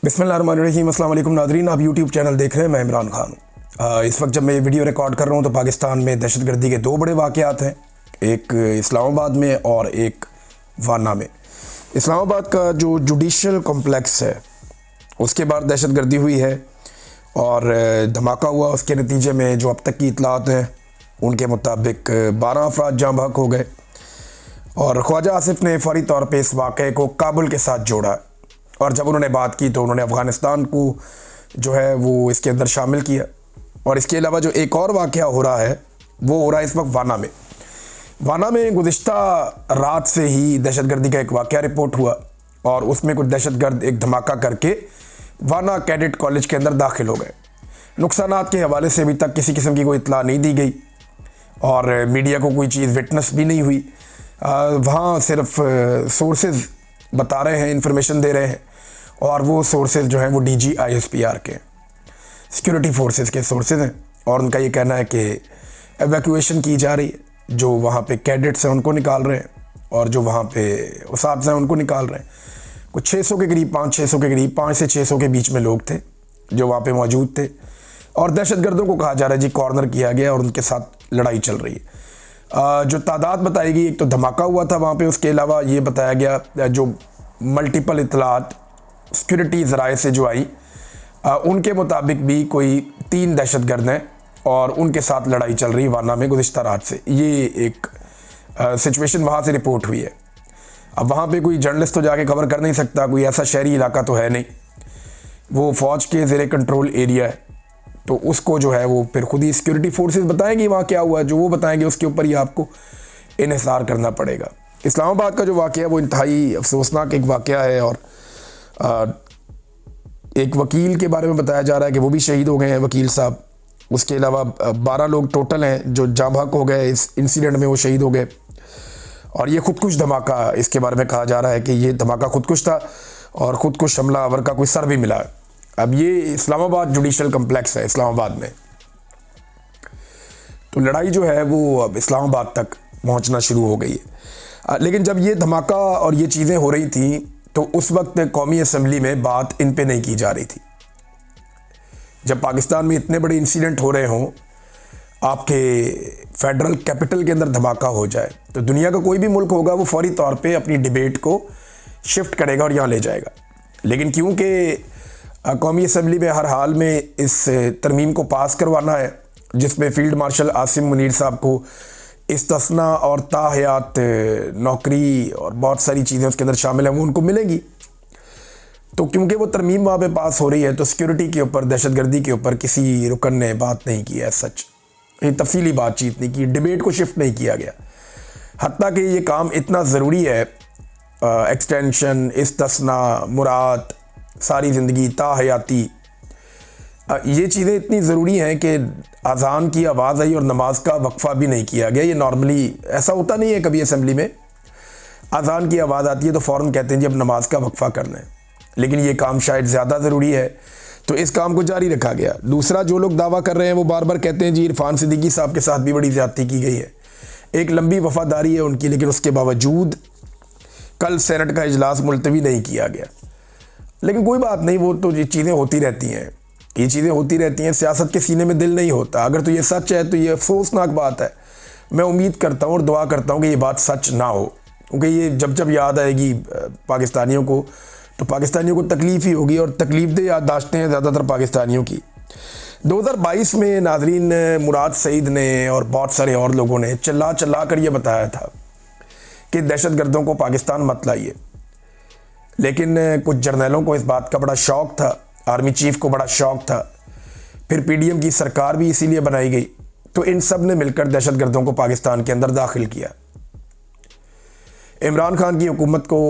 बिस्मिल्लाहिर्रहमानिर्रहीम। अस्सलाम वालेकुम नाज़रीन, आप यूट्यूब चैनल देख रहे हैं। मैं इमरान खान। इस वक्त जब मैं ये वीडियो रिकॉर्ड कर रहा हूँ तो पाकिस्तान में दहशतगर्दी के दो बड़े वाक़यात हैं, एक इस्लामाबाद में और एक वाना में। इस्लामाबाद का जो जुडिशल कॉम्प्लेक्स है उसके बाहर दहशतगर्दी हुई है और धमाका हुआ। उसके नतीजे में जो अब तक की इतलात हैं उनके मुताबिक 12 अफराद जाँ बहक हो गए और ख्वाजा आसिफ ने फौरी तौर पर इस वाक़े को काबुल के साथ जोड़ा और जब उन्होंने बात की तो उन्होंने अफ़गानिस्तान को जो है वो इसके अंदर शामिल किया। और इसके अलावा जो एक और वाक़या हो रहा है वो हो रहा है इस वक्त वाना में। वाना में गुज़िश्ता रात से ही दहशतगर्दी का एक वाक़या रिपोर्ट हुआ और उसमें कुछ दहशतगर्द एक धमाका करके वाना कैडेट कॉलेज के अंदर दाखिल हो गए। नुकसानात के हवाले से अभी तक किसी किस्म की कोई इत्तला नहीं दी गई और मीडिया को कोई चीज़ विटनेस भी नहीं हुई। वहाँ सिर्फ सोर्सेज बता रहे हैं, इंफॉर्मेशन दे रहे हैं और वो सोर्सेज जो हैं वो DGISPR के सिक्योरिटी फोर्सेस के सोर्सेज हैं और उनका ये कहना है कि एवैक्यूएशन की जा रही है। जो वहाँ पे कैडेट्स हैं उनको निकाल रहे हैं और जो वहाँ पे उसाब्स हैं उनको निकाल रहे हैं। कुछ 600 के करीब 500-600 के करीब 5 से 600 के बीच में लोग थे जो वहाँ पे मौजूद थे और दहशतगर्दों को कहा जा रहा है जी कॉर्नर किया गया और उनके साथ लड़ाई चल रही है। जो तादाद बताई गई, एक तो धमाका हुआ था वहाँ पे, उसके अलावा ये बताया गया जो मल्टीपल इतलात सिक्योरिटी ज़राए से जो आई उनके मुताबिक भी कोई 3 दहशतगर्द हैं और उनके साथ लड़ाई चल रही वाना में गुज़िश्ता रात से। ये एक सिचुएशन वहाँ से रिपोर्ट हुई है। अब वहाँ पे कोई जर्नलिस्ट तो जाके कवर कर नहीं सकता, कोई ऐसा शहरी इलाका तो है नहीं, वो फ़ौज के ज़ेरे कंट्रोल एरिया है, तो उसको जो है वो फिर खुद ही सिक्योरिटी फोर्सेस बताएंगी वहाँ क्या हुआ। जो वो बताएंगे उसके ऊपर ही आपको इन्हिसार करना पड़ेगा। इस्लामाबाद का जो वाक़या है वो इंतहाई अफसोसनाक एक वाक़या है और एक वकील के बारे में बताया जा रहा है कि वो भी शहीद हो गए हैं, वकील साहब। उसके अलावा 12 लोग टोटल हैं जो जाँ बहक हो गए इस इंसिडेंट में, वो शहीद हो गए। और ये खुदकुश धमाका, इसके बारे में कहा जा रहा है कि ये धमाका खुदकुश था और खुदकुश हमलावर का कोई सर भी मिला। अब ये इस्लामाबाद जुडिशल कम्प्लेक्स है इस्लामाबाद में, तो लड़ाई जो है वो अब इस्लामाबाद तक पहुंचना शुरू हो गई है। लेकिन जब ये धमाका और ये चीज़ें हो रही थी तो उस वक्त कौमी असम्बली में बात इन पे नहीं की जा रही थी। जब पाकिस्तान में इतने बड़े इंसिडेंट हो रहे हों, आपके फेडरल कैपिटल के अंदर धमाका हो जाए, तो दुनिया का कोई भी मुल्क होगा वो फौरी तौर पे अपनी डिबेट को शिफ्ट करेगा और यहाँ ले जाएगा। लेकिन क्योंकि कौमी असम्बली में हर हाल में इस तरमीम को पास करवाना है जिसमें फ़ील्ड मार्शल आसिम मुनीर साहब को इस्तिस्ना और ताहयात नौकरी और बहुत सारी चीज़ें उसके अंदर शामिल हैं वो उनको मिलेंगी, तो क्योंकि वो तरमीम वहाँ पे पास हो रही है तो सिक्योरिटी के ऊपर, दहशतगर्दी के ऊपर किसी रुकन ने बात नहीं की है, सच तफसीली बातचीत नहीं की, डिबेट को शिफ्ट नहीं किया गया। हत्ता कि ये काम इतना ज़रूरी है, एक्सटेंशन, इस्तिस्ना, मुराद, सारी ज़िंदगी, ताहयाती, ये चीज़ें इतनी ज़रूरी हैं कि अज़ान की आवाज़ आई और नमाज का वक्फ़ा भी नहीं किया गया। ये नॉर्मली ऐसा होता नहीं है। कभी असम्बली में अज़ान की आवाज़ आती है तो फ़ौरन कहते हैं जी अब नमाज का वक्फ़ा करना है, लेकिन ये काम शायद ज़्यादा ज़रूरी है तो इस काम को जारी रखा गया। दूसरा, जो लोग दावा कर रहे हैं वो बार बार कहते हैं जी इरफान सिद्दीकी साहब के साथ भी बड़ी ज़्यादती की गई है। एक लंबी वफ़ादारी है उनकी, लेकिन उसके बावजूद कल सेनेट का इजलास मुलतवी नहीं किया गया। लेकिन कोई बात नहीं, वो तो ये चीज़ें होती रहती हैं, ये चीज़ें होती रहती हैं। सियासत के सीने में दिल नहीं होता। अगर तो ये सच है तो ये अफसोसनाक बात है। मैं उम्मीद करता हूँ और दुआ करता हूँ कि ये बात सच ना हो, क्योंकि ये जब जब याद आएगी पाकिस्तानियों को तो पाकिस्तानियों को तकलीफ़ ही होगी और तकलीफ़देह याददाश्तें हैं ज़्यादातर पाकिस्तानियों की। 2022 में नाज़रीन मुराद सईद ने और बहुत सारे और लोगों ने चिल्ला चिल्ला कर ये बताया था कि दहशतगर्दों को पाकिस्तान मत लाइए, लेकिन कुछ जर्नलों को इस बात का बड़ा शौक़ था, आर्मी चीफ को बड़ा शौक़ था, फिर PDM की सरकार भी इसीलिए बनाई गई, तो इन सब ने मिलकर दहशतगर्दों को पाकिस्तान के अंदर दाखिल किया। इमरान खान की हुकूमत को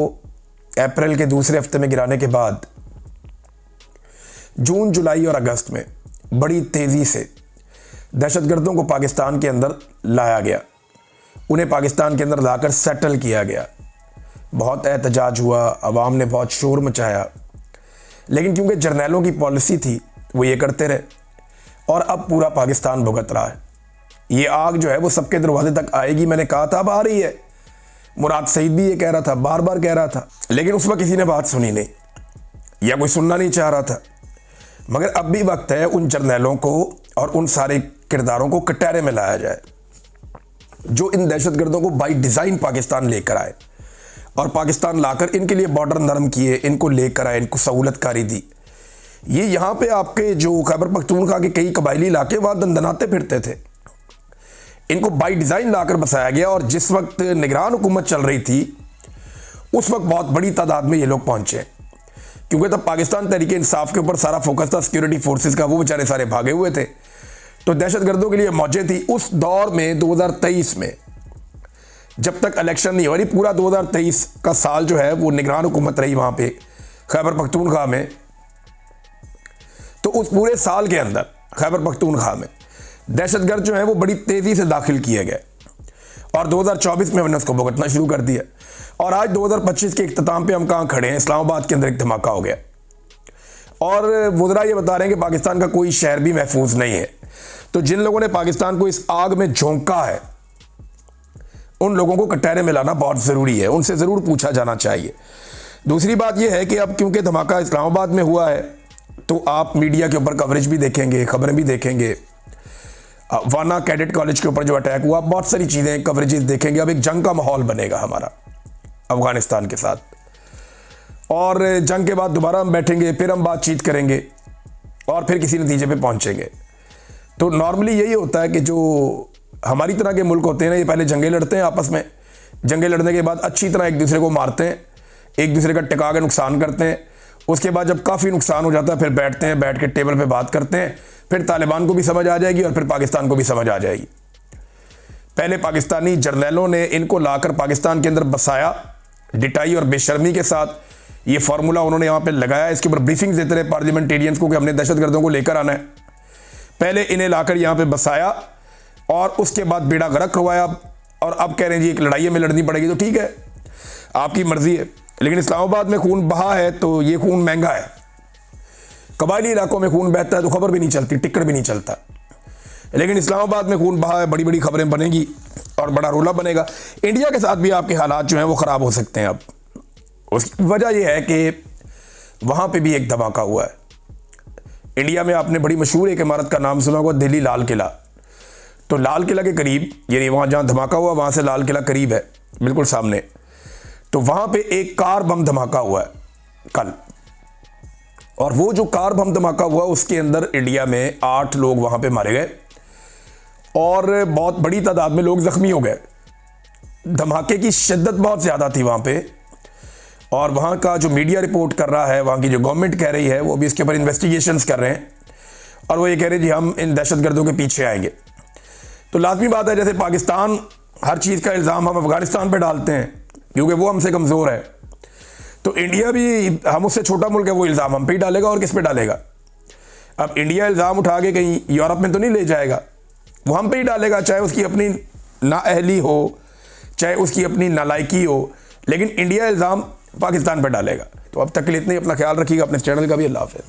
अप्रैल के दूसरे हफ्ते में गिराने के बाद जून, जुलाई और अगस्त में बड़ी तेज़ी से दहशतगर्दों को पाकिस्तान के अंदर लाया गया। उन्हें पाकिस्तान के अंदर लाकर सेटल किया गया। बहुत एहतजाज हुआ, अवाम ने बहुत शोर मचाया, लेकिन क्योंकि जर्नैलों की पॉलिसी थी वो ये करते रहे और अब पूरा पाकिस्तान भुगत रहा है। ये आग जो है वो सबके दरवाजे तक आएगी। मैंने कहा था अब आ रही है, मुराद सईद भी ये कह रहा था, बार बार कह रहा था, लेकिन उस वक्त किसी ने बात सुनी नहीं। या कोई सुनना नहीं चाह रहा था। मगर अब भी वक्त है उन जर्नैलों को और उन सारे किरदारों को कटहरे में लाया जाए जो इन दहशतगर्दों को बाई डिज़ाइन पाकिस्तान लेकर आए, और पाकिस्तान लाकर इनके लिए बॉर्डर नरम किए, इनको लेकर आए, इनको सहूलतकारी दी। ये यहाँ पे आपके जो खैबर पख्तूनख्वा के कई कबायली इलाके वहाँ दंदनाते फिरते थे, इनको बाई डिज़ाइन लाकर बसाया गया। और जिस वक्त निगरान हुकूमत चल रही थी उस वक्त बहुत बड़ी तादाद में ये लोग पहुँचे, क्योंकि तब पाकिस्तान तहरीक इंसाफ के ऊपर सारा फोकस था सिक्योरिटी फोर्सेस का, वो बेचारे सारे भागे हुए थे, तो दहशतगर्दों के लिए मौजें थी। उस दौर में 2023 में जब तक इलेक्शन नहीं हो रही, पूरा 2023 का साल जो है वो निगरान हुकूमत रही वहाँ पे खैबर पख्तूनख्वा में। तो उस पूरे साल के अंदर खैबर पख्तूनख्वा में दहशतगर्द जो है वो बड़ी तेज़ी से दाखिल किए गए, और 2024 में हमने उसको भुगतना शुरू कर दिया। और आज 2025 के इख्तिताम पे हम कहाँ खड़े हैं, इस्लामाबाद के अंदर एक धमाका हो गया, और वज़रा ये बता रहे हैं कि पाकिस्तान का कोई शहर भी महफूज नहीं है। तो जिन लोगों ने पाकिस्तान को इस आग में झोंका है, उन लोगों को कटहरे में लाना बहुत ज़रूरी है, उनसे ज़रूर पूछा जाना चाहिए। दूसरी बात यह है कि अब क्योंकि धमाका इस्लामाबाद में हुआ है, तो आप मीडिया के ऊपर कवरेज भी देखेंगे, खबरें भी देखेंगे। वाना कैडेट कॉलेज के ऊपर जो अटैक हुआ, बहुत सारी चीज़ें कवरेजेस देखेंगे। अब एक जंग का माहौल बनेगा हमारा अफ़गानिस्तान के साथ, और जंग के बाद दोबारा हम बैठेंगे, फिर हम बातचीत करेंगे और फिर किसी नतीजे पे पहुंचेंगे। तो नॉर्मली यही होता है कि जो हमारी तरह के मुल्क होते हैं ना, ये पहले जंगें लड़ते हैं आपस में, जंगें लड़ने के बाद अच्छी तरह एक दूसरे को मारते हैं, एक दूसरे का टिका के नुकसान करते हैं। उसके बाद जब काफ़ी नुकसान हो जाता है फिर बैठते हैं, बैठ के टेबल पे बात करते हैं, फिर तालिबान को भी समझ आ जाएगी और फिर पाकिस्तान को भी समझ आ जाएगी। पहले पाकिस्तानी जर्नैलों ने इनको लाकर पाकिस्तान के अंदर बसाया, डिटाई और बेशर्मी के साथ ये फार्मूला उन्होंने यहाँ पे लगाया। इसके ऊपर ब्रीफिंग्स देते रहे पार्लियामेंटेरियंस को कि हमने दहशतगर्दों को लेकर आना है। पहले इन्हें लाकर यहाँ पे बसाया और उसके बाद बेड़ा गर्क करवाया, और अब कह रहे हैं जी एक लड़ाई में लड़नी पड़ेगी। तो ठीक है, आपकी मर्जी है, लेकिन इस्लामाबाद में खून बहा है तो ये खून महंगा है। कबायली इलाकों में खून बहता है तो खबर भी नहीं चलती, टिकट भी नहीं चलता, लेकिन इस्लामाबाद में खून बहा है, बड़ी बड़ी खबरें बनेगी और बड़ा रोला बनेगा। इंडिया के साथ भी आपके हालात जो हैं वो ख़राब हो सकते हैं। अब उसकी वजह यह है कि वहाँ पे भी एक धमाका हुआ है। इंडिया में आपने बड़ी मशहूर एक इमारत का नाम सुना होगा, दिल्ली लाल किला। तो लाल किला के करीब, यानी वहाँ जहाँ धमाका हुआ वहाँ से लाल किला करीब है, बिल्कुल सामने। तो वहाँ पे एक कार बम धमाका हुआ है कल, और वो जो कार बम धमाका हुआ उसके अंदर इंडिया में 8 लोग वहाँ पे मारे गए और बहुत बड़ी तादाद में लोग ज़ख्मी हो गए। धमाके की शिद्दत बहुत ज़्यादा थी वहाँ पे, और वहाँ का जो मीडिया रिपोर्ट कर रहा है, वहाँ की जो गवर्नमेंट कह रही है, वो भी इसके ऊपर इन्वेस्टिगेशंस कर रहे हैं, और वो ये कह रहे हैं जी हम इन दहशतगर्दों के पीछे आएंगे। तो लाजमी बात है, जैसे पाकिस्तान हर चीज़ का इल्ज़ाम हम अफ़गानिस्तान पर डालते हैं क्योंकि वो हमसे कमज़ोर है, तो इंडिया भी हम उससे छोटा मुल्क है, वो इल्ज़ाम हम पे ही डालेगा और किस पे डालेगा। अब इंडिया इल्ज़ाम उठा के कहीं यूरोप में तो नहीं ले जाएगा, वो हम पे ही डालेगा, चाहे उसकी अपनी नाअहली हो, चाहे उसकी अपनी नालायकी हो, लेकिन इंडिया इल्ज़ाम पाकिस्तान पे डालेगा। तो अब तक के लिए इतना ही, अपना ख्याल रखिएगा, अपने चैनल का भी। अल्लाह हाफ़िज़।